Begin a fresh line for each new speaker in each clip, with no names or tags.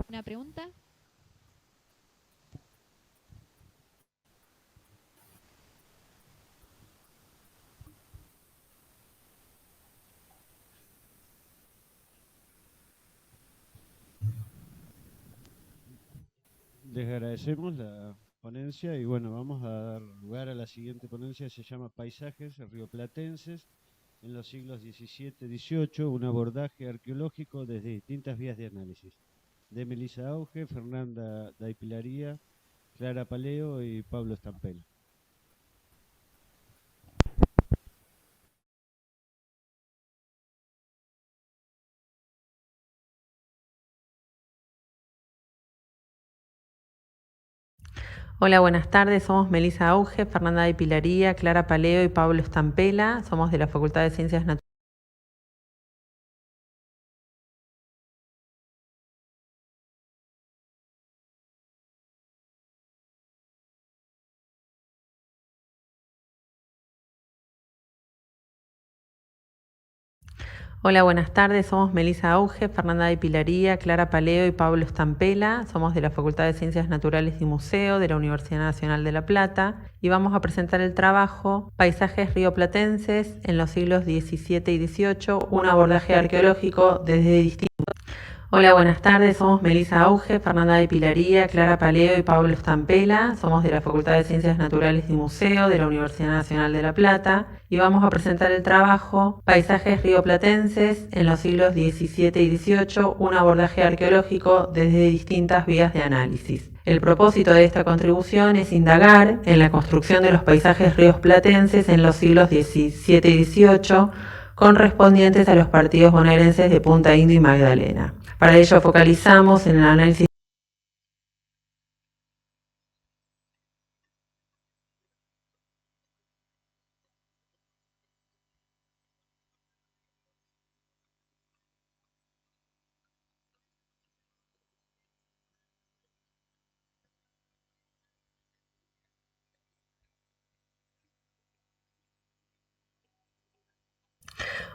¿Una pregunta?
Les agradecemos la ponencia y bueno, vamos a dar lugar a la siguiente ponencia, se llama Paisajes rioplatenses en los siglos XVII-XVIII, un abordaje arqueológico desde distintas vías de análisis. De Melissa Auge, Fernanda Daipilaría, Clara Paleo y Pablo Estampela.
Hola, buenas tardes. Somos Melissa Auge, Fernanda de Pilaría, Clara Paleo y Pablo Estampela. Somos de la Facultad de Ciencias Naturales. Hola, buenas tardes. Somos Melissa Auge, Fernanda de Pilaría, Clara Paleo y Pablo Estampela. Somos de la Facultad de Ciencias Naturales y Museo de la Universidad Nacional de La Plata y vamos a presentar el trabajo Paisajes rioplatenses en los siglos XVII y XVIII, un abordaje arqueológico desde distintos. Hola, buenas tardes. Somos Melissa Auge, Fernanda de Pilaría, Clara Paleo y Pablo Estampela. Somos de la Facultad de Ciencias Naturales y Museo de la Universidad Nacional de La Plata y vamos a presentar el trabajo Paisajes rioplatenses en los siglos XVII y XVIII, un abordaje arqueológico desde distintas vías de análisis. El propósito de esta contribución es indagar en la construcción de los paisajes rioplatenses en los siglos XVII y XVIII, correspondientes a los partidos bonaerenses de Punta Indio y Magdalena. Para ello focalizamos en el análisis.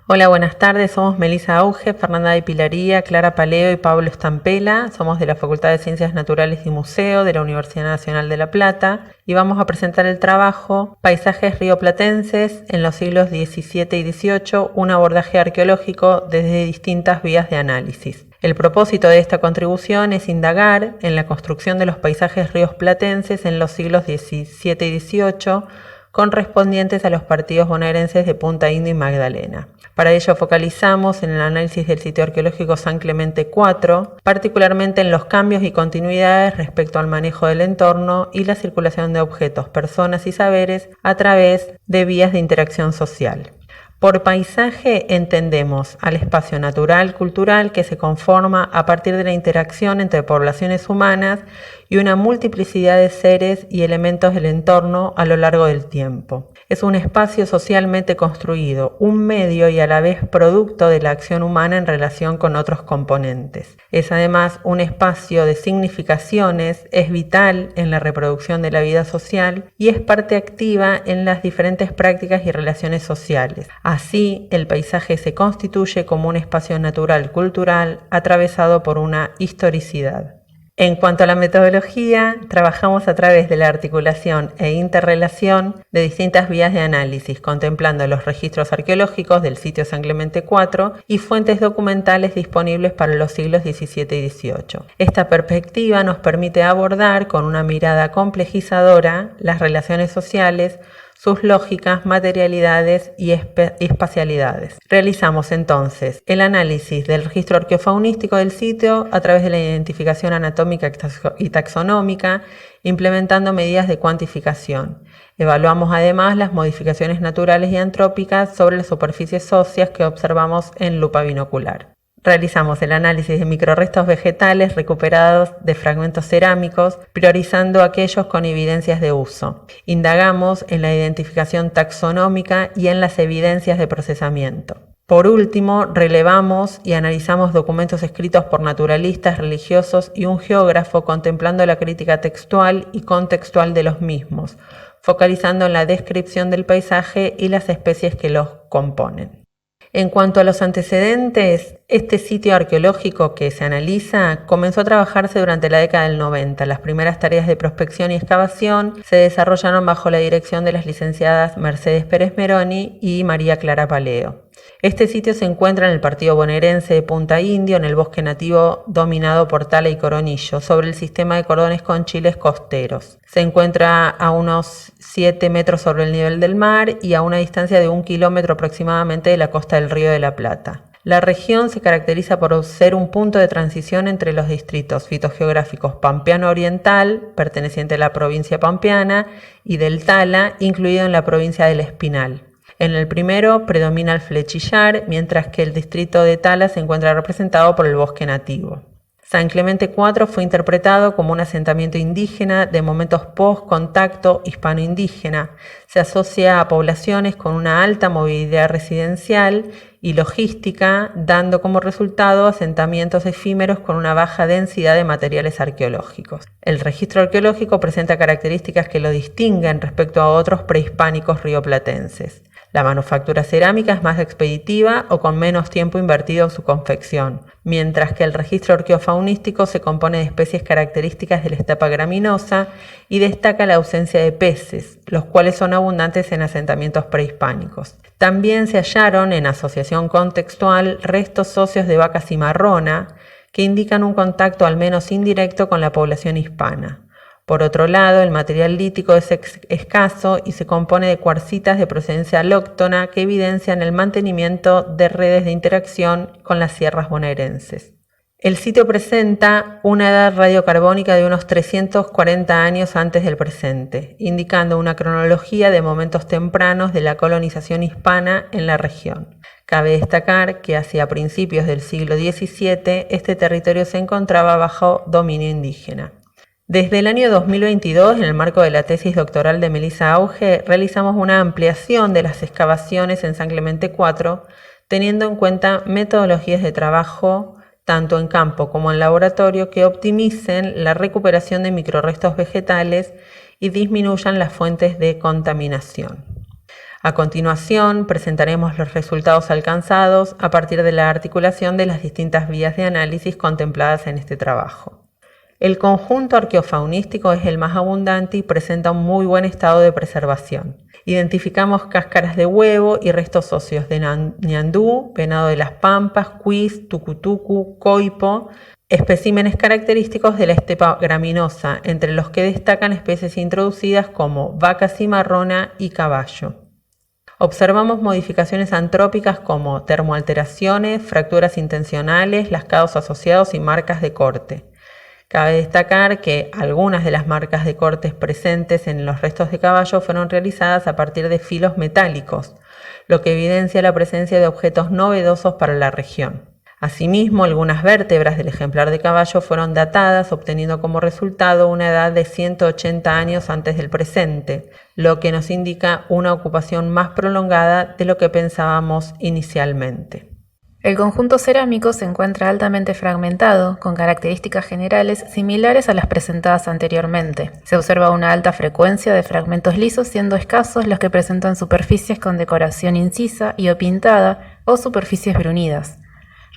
Hola, buenas tardes. Somos Melissa Auge, Fernanda de Pilaría, Clara Paleo y Pablo Estampela. Somos de la Facultad de Ciencias Naturales y Museo de la Universidad Nacional de La Plata y vamos a presentar el trabajo Paisajes rioplatenses en los siglos XVII y XVIII, un abordaje arqueológico desde distintas vías de análisis. El propósito de esta contribución es indagar en la construcción de los paisajes rioplatenses en los siglos XVII y XVIII, correspondientes a los partidos bonaerenses de Punta Indio y Magdalena. Para ello focalizamos en el análisis del sitio arqueológico San Clemente IV, particularmente en los cambios y continuidades respecto al manejo del entorno y la circulación de objetos, personas y saberes a través de vías de interacción social. Por paisaje entendemos al espacio natural, cultural, que se conforma a partir de la interacción entre poblaciones humanas y una multiplicidad de seres y elementos del entorno a lo largo del tiempo. Es un espacio socialmente construido, un medio y a la vez producto de la acción humana en relación con otros componentes. Es además un espacio de significaciones, es vital en la reproducción de la vida social y es parte activa en las diferentes prácticas y relaciones sociales. Así, el paisaje se constituye como un espacio natural cultural atravesado por una historicidad. En cuanto a la metodología, trabajamos a través de la articulación e interrelación de distintas vías de análisis, contemplando los registros arqueológicos del sitio San Clemente IV y fuentes documentales disponibles para los siglos XVII y XVIII. Esta perspectiva nos permite abordar con una mirada complejizadora las relaciones sociales, sus lógicas, materialidades y espacialidades. Realizamos entonces el análisis del registro arqueofaunístico del sitio a través de la identificación anatómica y taxonómica, implementando medidas de cuantificación. Evaluamos además las modificaciones naturales y antrópicas sobre las superficies óseas que observamos en lupa binocular. Realizamos el análisis de microrrestos vegetales recuperados de fragmentos cerámicos, priorizando aquellos con evidencias de uso. Indagamos en la identificación taxonómica y en las evidencias de procesamiento. Por último, relevamos y analizamos documentos escritos por naturalistas, religiosos y un geógrafo, contemplando la crítica textual y contextual de los mismos, focalizando en la descripción del paisaje y las especies que los componen. En cuanto a los antecedentes, este sitio arqueológico que se analiza comenzó a trabajarse durante la década del 90. Las primeras tareas de prospección y excavación se desarrollaron bajo la dirección de las licenciadas Mercedes Pérez Meroni y María Clara Paleo. Este sitio se encuentra en el partido bonaerense de Punta Indio, en el bosque nativo dominado por tala y coronillo, sobre el sistema de cordones conchiles costeros. Se encuentra a unos 7 metros sobre el nivel del mar y a una distancia de 1 kilómetro aproximadamente de la costa del Río de la Plata. La región se caracteriza por ser un punto de transición entre los distritos fitogeográficos Pampeano Oriental, perteneciente a la provincia pampeana, y del Tala, incluido en la provincia del Espinal. En el primero predomina el flechillar, mientras que el distrito de Tala se encuentra representado por el bosque nativo. San Clemente IV fue interpretado como un asentamiento indígena de momentos post-contacto hispano-indígena. Se asocia a poblaciones con una alta movilidad residencial y logística, dando como resultado asentamientos efímeros con una baja densidad de materiales arqueológicos. El registro arqueológico presenta características que lo distinguen respecto a otros prehispánicos rioplatenses. La manufactura cerámica es más expeditiva o con menos tiempo invertido en su confección, mientras que el registro arqueofaunístico se compone de especies características de la estepa graminosa y destaca la ausencia de peces, los cuales son abundantes en asentamientos prehispánicos. También se hallaron en asociación contextual restos óseos de vaca cimarrona que indican un contacto al menos indirecto con la población hispana. Por otro lado, el material lítico es escaso y se compone de cuarcitas de procedencia alóctona que evidencian el mantenimiento de redes de interacción con las sierras bonaerenses. El sitio presenta una edad radiocarbónica de unos 340 años antes del presente, indicando una cronología de momentos tempranos de la colonización hispana en la región. Cabe destacar que hacia principios del siglo XVII este territorio se encontraba bajo dominio indígena. Desde el año 2022, en el marco de la tesis doctoral de Melissa Auge, realizamos una ampliación de las excavaciones en San Clemente IV, teniendo en cuenta metodologías de trabajo, tanto en campo como en laboratorio, que optimicen la recuperación de microrrestos vegetales y disminuyan las fuentes de contaminación. A continuación, presentaremos los resultados alcanzados a partir de la articulación de las distintas vías de análisis contempladas en este trabajo. El conjunto arqueofaunístico es el más abundante y presenta un muy buen estado de preservación. Identificamos cáscaras de huevo y restos óseos de ñandú, venado de las pampas, cuis, tucutucu, coipo, especímenes característicos de la estepa graminosa, entre los que destacan especies introducidas como vaca cimarrona y caballo. Observamos modificaciones antrópicas como termoalteraciones, fracturas intencionales, lascados asociados y marcas de corte. Cabe destacar que algunas de las marcas de cortes presentes en los restos de caballo fueron realizadas a partir de filos metálicos, lo que evidencia la presencia de objetos novedosos para la región. Asimismo, algunas vértebras del ejemplar de caballo fueron datadas, obteniendo como resultado una edad de 180 años antes del presente, lo que nos indica una ocupación más prolongada de lo que pensábamos inicialmente.
El conjunto cerámico se encuentra altamente fragmentado, con características generales similares a las presentadas anteriormente. Se observa una alta frecuencia de fragmentos lisos, siendo escasos los que presentan superficies con decoración incisa y o pintada o superficies brunidas.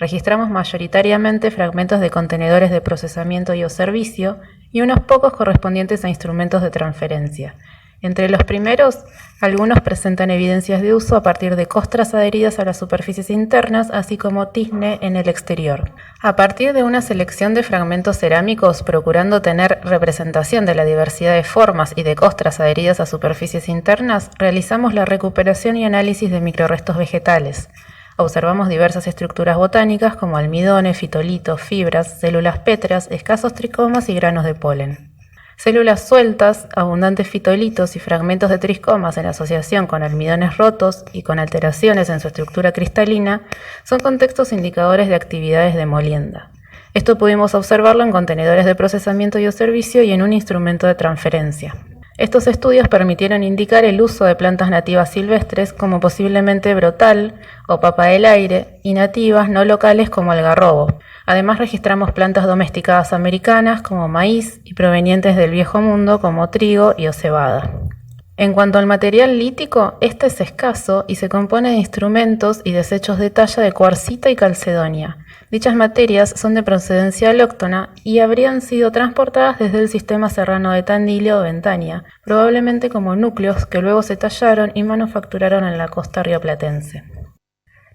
Registramos mayoritariamente fragmentos de contenedores de procesamiento y o servicio y unos pocos correspondientes a instrumentos de transferencia. Entre los primeros, algunos presentan evidencias de uso a partir de costras adheridas a las superficies internas, así como tizne en el exterior. A partir de una selección de fragmentos cerámicos, procurando tener representación de la diversidad de formas y de costras adheridas a superficies internas, realizamos la recuperación y análisis de microrrestos vegetales. Observamos diversas estructuras botánicas como almidones, fitolitos, fibras, células pétreas, escasos tricomas y granos de polen. Células sueltas, abundantes fitolitos y fragmentos de tricomas en asociación con almidones rotos y con alteraciones en su estructura cristalina son contextos indicadores de actividades de molienda. Esto pudimos observarlo en contenedores de procesamiento y o servicio y en un instrumento de transferencia. Estos estudios permitieron indicar el uso de plantas nativas silvestres como posiblemente brotal o papa del aire y nativas no locales como algarrobo. Además registramos plantas domesticadas americanas como maíz y provenientes del Viejo Mundo como trigo y o cebada. En cuanto al material lítico, este es escaso y se compone de instrumentos y desechos de talla de cuarcita y calcedonia. Dichas materias son de procedencia alóctona y habrían sido transportadas desde el sistema serrano de Tandil o Ventania, probablemente como núcleos que luego se tallaron y manufacturaron en la costa rioplatense.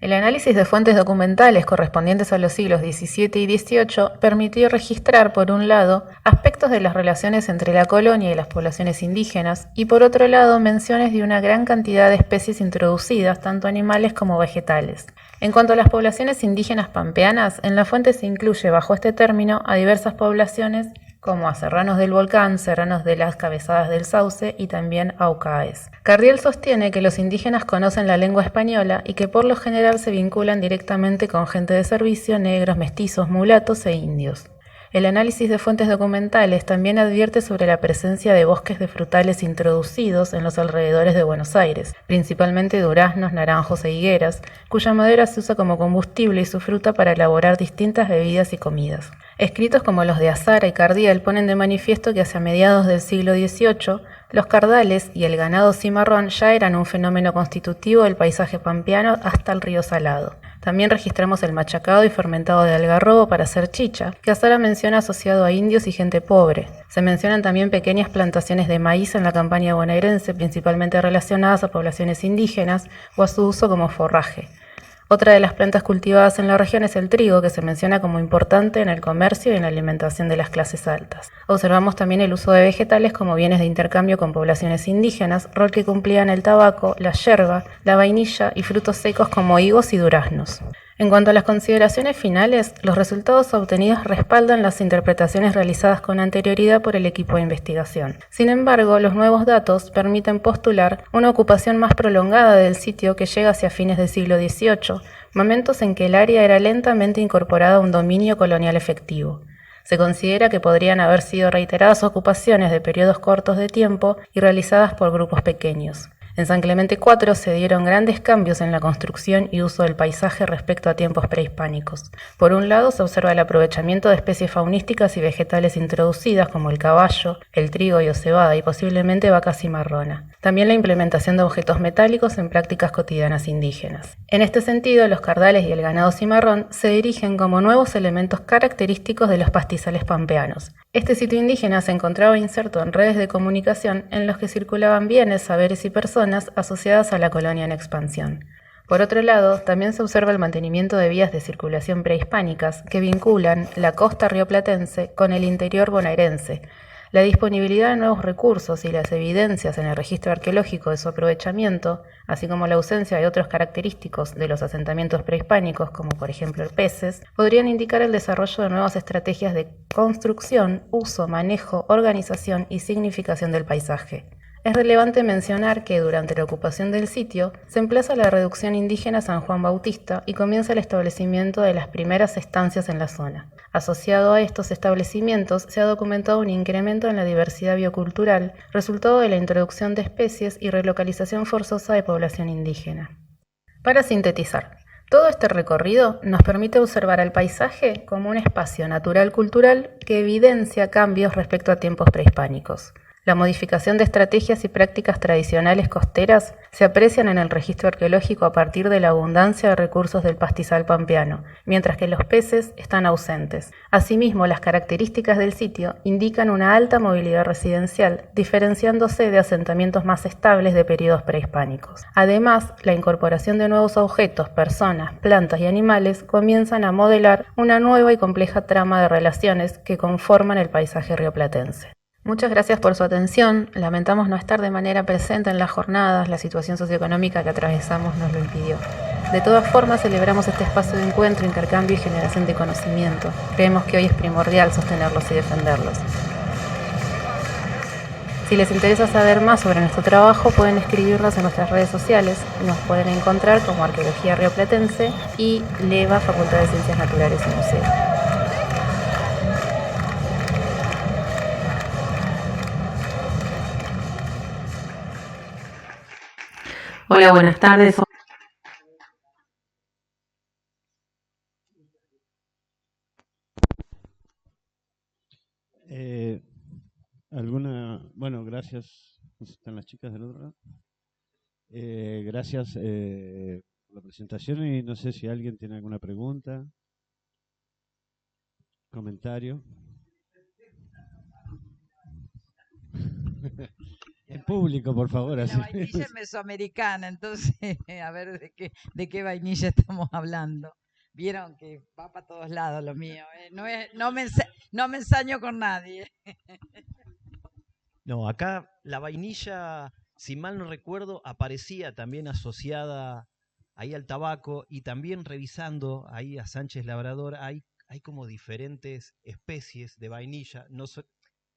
El análisis de fuentes documentales correspondientes a los siglos XVII y XVIII permitió registrar, por un lado, aspectos de las relaciones entre la colonia y las poblaciones indígenas, y por otro lado, menciones de una gran cantidad de especies introducidas, tanto animales como vegetales. En cuanto a las poblaciones indígenas pampeanas, en la fuente se incluye bajo este término a diversas poblaciones como a serranos del volcán, serranos de las cabezadas del Sauce y también aucaes. Cardiel sostiene que los indígenas conocen la lengua española y que por lo general se vinculan directamente con gente de servicio, negros, mestizos, mulatos e indios. El análisis de fuentes documentales también advierte sobre la presencia de bosques de frutales introducidos en los alrededores de Buenos Aires, principalmente duraznos, naranjos e higueras, cuya madera se usa como combustible y su fruta para elaborar distintas bebidas y comidas. Escritos como los de Azara y Cardiel ponen de manifiesto que hacia mediados del siglo XVIII, los cardales y el ganado cimarrón ya eran un fenómeno constitutivo del paisaje pampeano hasta el río Salado. También registramos el machacado y fermentado de algarrobo para hacer chicha, que Azara menciona asociado a indios y gente pobre. Se mencionan también pequeñas plantaciones de maíz en la campaña bonaerense, principalmente relacionadas a poblaciones indígenas o a su uso como forraje. Otra de las plantas cultivadas en la región es el trigo, que se menciona como importante en el comercio y en la alimentación de las clases altas. Observamos también el uso de vegetales como bienes de intercambio con poblaciones indígenas, rol que cumplían el tabaco, la yerba, la vainilla y frutos secos como higos y duraznos. En cuanto a las consideraciones finales, los resultados obtenidos respaldan las interpretaciones realizadas con anterioridad por el equipo de investigación. Sin embargo, los nuevos datos permiten postular una ocupación más prolongada del sitio que llega hacia fines del siglo XVIII, momentos en que el área era lentamente incorporada a un dominio colonial efectivo. Se considera que podrían haber sido reiteradas ocupaciones de periodos cortos de tiempo y realizadas por grupos pequeños. En San Clemente IV se dieron grandes cambios en la construcción y uso del paisaje respecto a tiempos prehispánicos. Por un lado, se observa el aprovechamiento de especies faunísticas y vegetales introducidas como el caballo, el trigo y o cebada y posiblemente vaca cimarrona. También la implementación de objetos metálicos en prácticas cotidianas indígenas. En este sentido, los cardales y el ganado cimarrón se erigen como nuevos elementos característicos de los pastizales pampeanos. Este sitio indígena se encontraba inserto en redes de comunicación en los que circulaban bienes, saberes y personas asociadas a la colonia en expansión. Por otro lado, también se observa el mantenimiento de vías de circulación prehispánicas que vinculan la costa rioplatense con el interior bonaerense. La disponibilidad de nuevos recursos y las evidencias en el registro arqueológico de su aprovechamiento, así como la ausencia de otros característicos de los asentamientos prehispánicos, como por ejemplo peces, podrían indicar el desarrollo de nuevas estrategias de construcción, uso, manejo, organización y significación del paisaje. Es relevante mencionar que durante la ocupación del sitio se emplaza la reducción indígena San Juan Bautista y comienza el establecimiento de las primeras estancias en la zona. Asociado a estos establecimientos se ha documentado un incremento en la diversidad biocultural, resultado de la introducción de especies y relocalización forzosa de población indígena. Para sintetizar, todo este recorrido nos permite observar al paisaje como un espacio natural-cultural que evidencia cambios respecto a tiempos prehispánicos. La modificación de estrategias y prácticas tradicionales costeras se aprecian en el registro arqueológico a partir de la abundancia de recursos del pastizal pampeano, mientras que los peces están ausentes. Asimismo, las características del sitio indican una alta movilidad residencial, diferenciándose de asentamientos más estables de periodos prehispánicos. Además, la incorporación de nuevos objetos, personas, plantas y animales comienzan a modelar una nueva y compleja trama de relaciones que conforman el paisaje rioplatense. Muchas gracias por su atención. Lamentamos no estar de manera presente en las jornadas, la situación socioeconómica que atravesamos nos lo impidió. De todas formas, celebramos este espacio de encuentro, intercambio y generación de conocimiento. Creemos que hoy es primordial sostenerlos y defenderlos. Si les interesa saber más sobre nuestro trabajo, pueden escribirnos en nuestras redes sociales. Nos pueden encontrar como Arqueología Rioplatense y LEVA, Facultad de Ciencias Naturales y Museos.
Hola, buenas tardes.
Bueno, gracias ¿Están las chicas del otro lado? Gracias por la presentación y no sé si alguien tiene alguna pregunta, comentario. En público, por favor.
La
Así.
vainilla es mesoamericana, entonces, a ver de qué vainilla estamos hablando. Vieron que va para todos lados lo mío. No me ensaño con nadie.
No, acá la vainilla, si mal no recuerdo, aparecía también asociada ahí al tabaco y también revisando ahí a Sánchez Labrador, hay como diferentes especies de vainilla.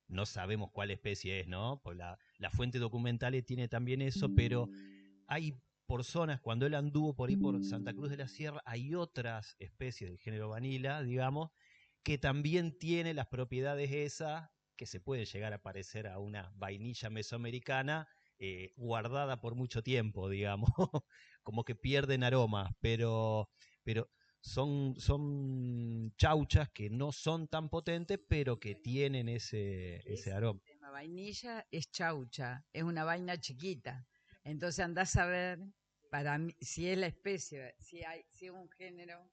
No sabemos cuál especie es, ¿no? Pues la fuente documental tiene también eso, pero hay por zonas, cuando él anduvo por ahí por Santa Cruz de la Sierra, hay otras especies del género vanilla, digamos, que también tiene las propiedades esas que se puede llegar a parecer a una vainilla mesoamericana guardada por mucho tiempo, digamos, como que pierden aroma, pero son chauchas que no son tan potentes, pero que tienen ese aroma.
El tema vainilla es chaucha, es una vaina chiquita. Entonces andás a ver para mí, si es la especie, si es un género,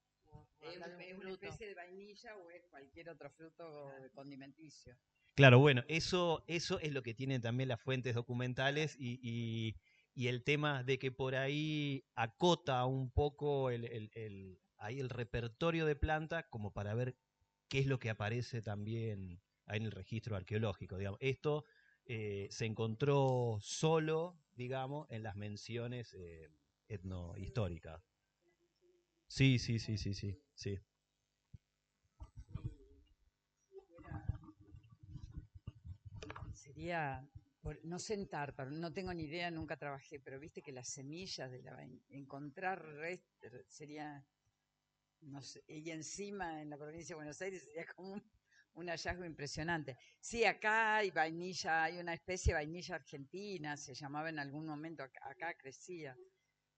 es una especie de vainilla o es cualquier otro fruto condimenticio.
Claro, bueno, eso es lo que tienen también las fuentes documentales y el tema de que por ahí acota un poco ahí el repertorio de plantas como para ver qué es lo que aparece también ahí en el registro arqueológico. Digamos. Esto se encontró solo, digamos, en las menciones etnohistóricas. Sí.
Sería, no sé en tártaro, no tengo ni idea, nunca trabajé, pero viste que las semillas de la vaina, encontrar sería, no sé, y encima en la provincia de Buenos Aires sería como un hallazgo impresionante. Sí, acá hay vainilla, hay una especie de vainilla argentina, se llamaba en algún momento, acá crecía,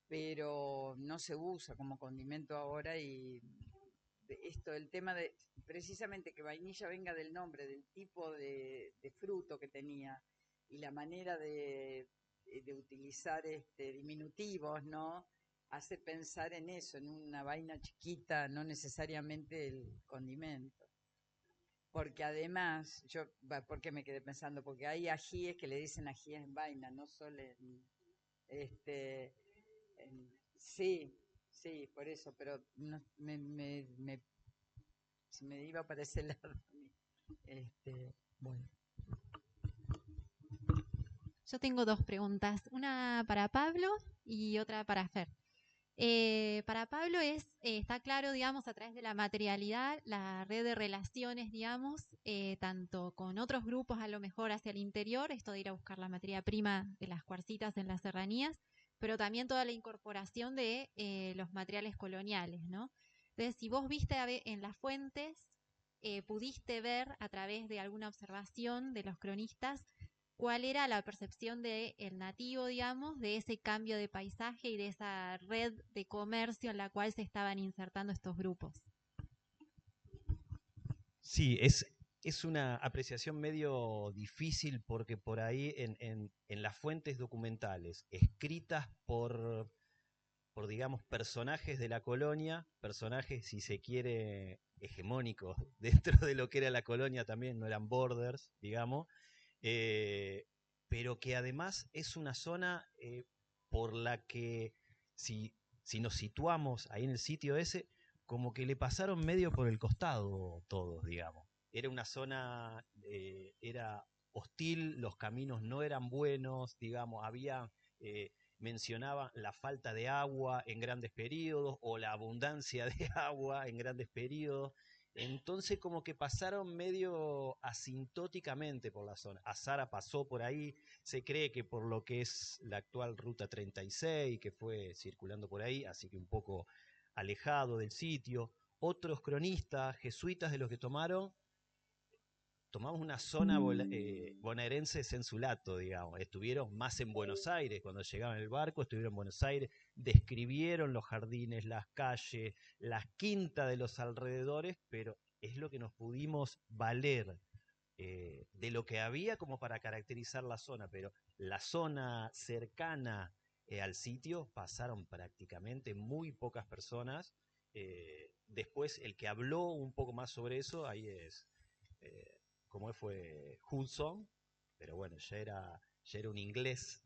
pero no se usa como condimento ahora y el tema de precisamente que vainilla venga del nombre, del tipo de fruto que tenía y la manera de utilizar diminutivos, ¿no? Hace pensar en eso, en una vaina chiquita, no necesariamente el condimento. Porque además, ¿por qué me quedé pensando? Porque hay ajíes que le dicen ajíes en vaina, no solo sí, sí, por eso, pero no, se me iba para ese lado. Bueno.
Yo tengo dos preguntas, una para Pablo y otra para Fer. Para Pablo está claro, digamos, a través de la materialidad, la red de relaciones, digamos, tanto con otros grupos a lo mejor hacia el interior, esto de ir a buscar la materia prima de las cuarcitas en las serranías, pero también toda la incorporación de los materiales coloniales, ¿no? Entonces, si vos viste en las fuentes, pudiste ver a través de alguna observación de los cronistas cuál era la percepción del nativo, digamos, de ese cambio de paisaje y de esa red de comercio en la cual se estaban insertando estos grupos.
Sí, es una apreciación medio difícil porque por ahí en las fuentes documentales escritas por, digamos, personajes de la colonia, personajes, si se quiere, hegemónicos dentro de lo que era la colonia también, no eran borders, digamos, pero que además es una zona por la que si nos situamos ahí en el sitio ese, como que le pasaron medio por el costado todos, digamos. Era una zona, era hostil, los caminos no eran buenos, digamos, mencionaba la falta de agua en grandes periodos o la abundancia de agua en grandes periodos. Entonces como que pasaron medio asintóticamente por la zona. Azara pasó por ahí, se cree que por lo que es la actual Ruta 36, que fue circulando por ahí, así que un poco alejado del sitio. Otros cronistas jesuitas de los que tomamos una zona bonaerense sensulato, digamos. Estuvieron más en Buenos Aires, cuando llegaban en el barco, estuvieron en Buenos Aires, describieron los jardines, las calles, las quintas de los alrededores, pero es lo que nos pudimos valer de lo que había como para caracterizar la zona, pero la zona cercana al sitio pasaron prácticamente muy pocas personas. Después el que habló un poco más sobre eso, ahí es, como fue Hudson, pero bueno, ya era un inglés,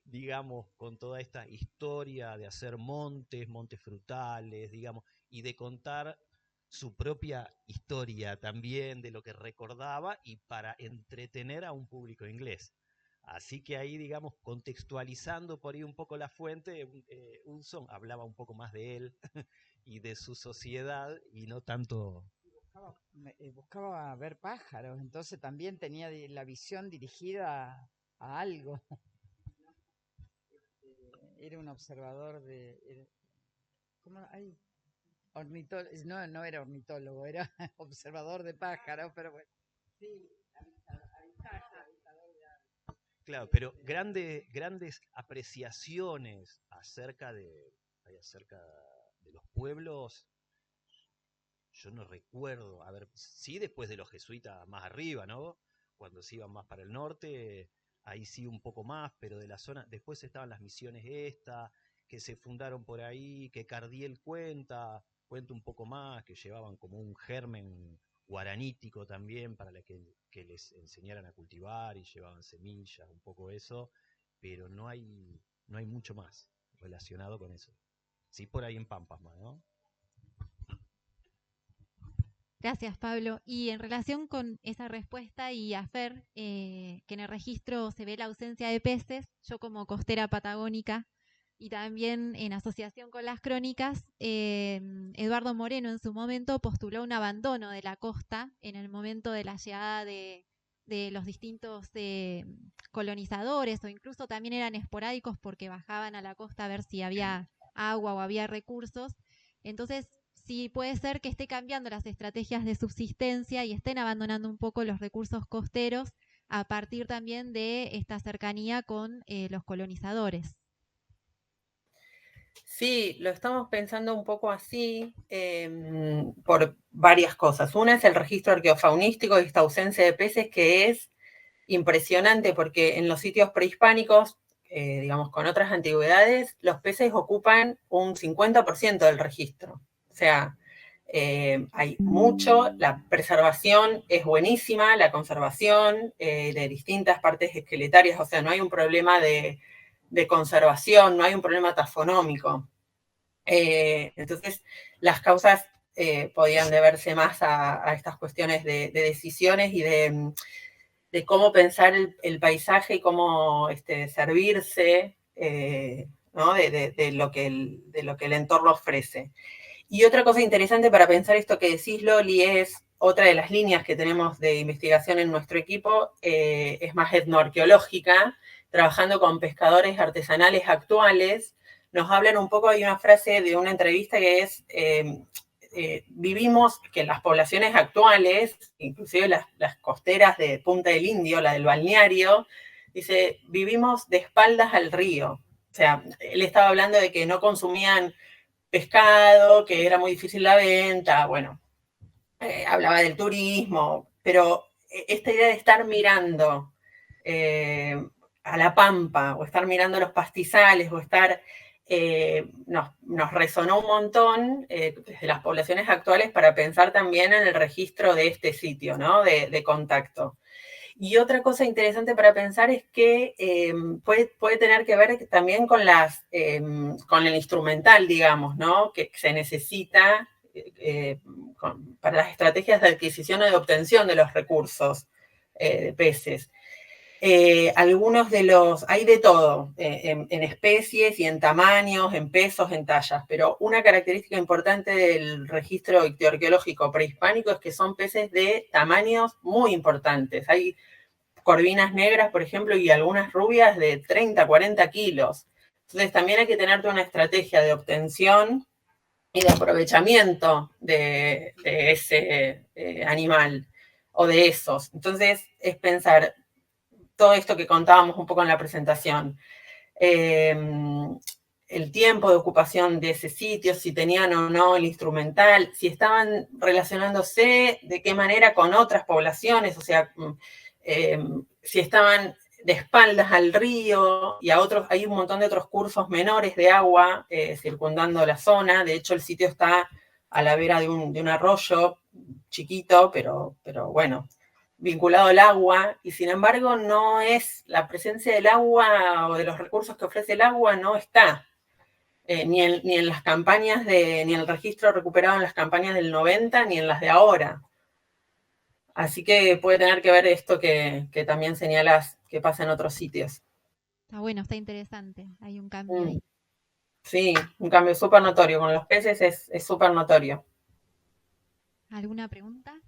digamos, con toda esta historia de hacer montes frutales, digamos, y de contar su propia historia también de lo que recordaba y para entretener a un público inglés. Así que ahí, digamos, contextualizando por ahí un poco la fuente, Hudson hablaba un poco más de él y de su sociedad y no tanto...
Buscaba ver pájaros, entonces también tenía la visión dirigida a algo. Era un observador de... ¿Cómo? Ay, no era ornitólogo, era observador de pájaros, pero bueno. Sí, avistador de aves.
Claro, pero grandes apreciaciones acerca de los pueblos, yo no recuerdo. A ver, sí, después de los jesuitas más arriba, ¿no? Cuando se iban más para el norte, ahí sí un poco más, pero de la zona, después estaban las misiones que se fundaron por ahí, que Cardiel cuenta un poco más, que llevaban como un germen guaranítico también para que les enseñaran a cultivar y llevaban semillas, un poco eso, pero no hay mucho más relacionado con eso. Sí, por ahí en Pampas más, ¿no?
Gracias, Pablo. Y en relación con esa respuesta y a Fer, que en el registro se ve la ausencia de peces, yo como costera patagónica y también en asociación con las crónicas, Eduardo Moreno en su momento postuló un abandono de la costa en el momento de la llegada de los distintos colonizadores, o incluso también eran esporádicos porque bajaban a la costa a ver si había agua o había recursos. Entonces, sí puede ser que esté cambiando las estrategias de subsistencia y estén abandonando un poco los recursos costeros a partir también de esta cercanía con los colonizadores.
Sí, lo estamos pensando un poco así por varias cosas. Una es el registro arqueofaunístico y esta ausencia de peces que es impresionante porque en los sitios prehispánicos, digamos, con otras antigüedades, los peces ocupan un 50% del registro. O sea, hay mucho, la preservación es buenísima, la conservación de distintas partes esqueletarias, o sea, no hay un problema de conservación, no hay un problema tafonómico. Entonces, las causas podían deberse más a estas cuestiones de decisiones y de cómo pensar el paisaje y cómo servirse ¿no? de lo que el entorno ofrece. Y otra cosa interesante para pensar esto que decís, Loli, es otra de las líneas que tenemos de investigación en nuestro equipo, es más etnoarqueológica, trabajando con pescadores artesanales actuales. Nos hablan un poco, hay una frase de una entrevista que es, vivimos que las poblaciones actuales, inclusive las costeras de Punta del Indio, la del balneario, dice, vivimos de espaldas al río. O sea, él estaba hablando de que no consumían pescado, que era muy difícil la venta, bueno, hablaba del turismo, pero esta idea de estar mirando a la pampa, o estar mirando los pastizales, o estar, nos resonó un montón desde las poblaciones actuales para pensar también en el registro de este sitio, ¿no? De contacto. Y otra cosa interesante para pensar es que puede tener que ver también con con el instrumental, digamos, ¿no? Que se necesita para las estrategias de adquisición o de obtención de los recursos de peces. Algunos de hay de todo, en especies y en tamaños, en pesos, en tallas, pero una característica importante del registro ictioarqueológico prehispánico es que son peces de tamaños muy importantes. Hay corvinas negras, por ejemplo, y algunas rubias de 30, 40 kilos. Entonces también hay que tener toda una estrategia de obtención y de aprovechamiento de ese animal o de esos. Entonces es pensar todo esto que contábamos un poco en la presentación. el tiempo de ocupación de ese sitio, si tenían o no el instrumental, si estaban relacionándose de qué manera con otras poblaciones, o sea, si estaban de espaldas al río y a otros, hay un montón de otros cursos menores de agua circundando la zona. De hecho, el sitio está a la vera de un arroyo chiquito, pero bueno, vinculado al agua, y sin embargo no es, la presencia del agua o de los recursos que ofrece el agua no está, ni en las campañas ni en el registro recuperado en las campañas del 90, ni en las de ahora. Así que puede tener que ver esto que también señalas que pasa en otros sitios.
Está bueno, está interesante. Hay un cambio ahí.
Sí, un cambio súper notorio. Con los peces es súper notorio.
¿Alguna pregunta?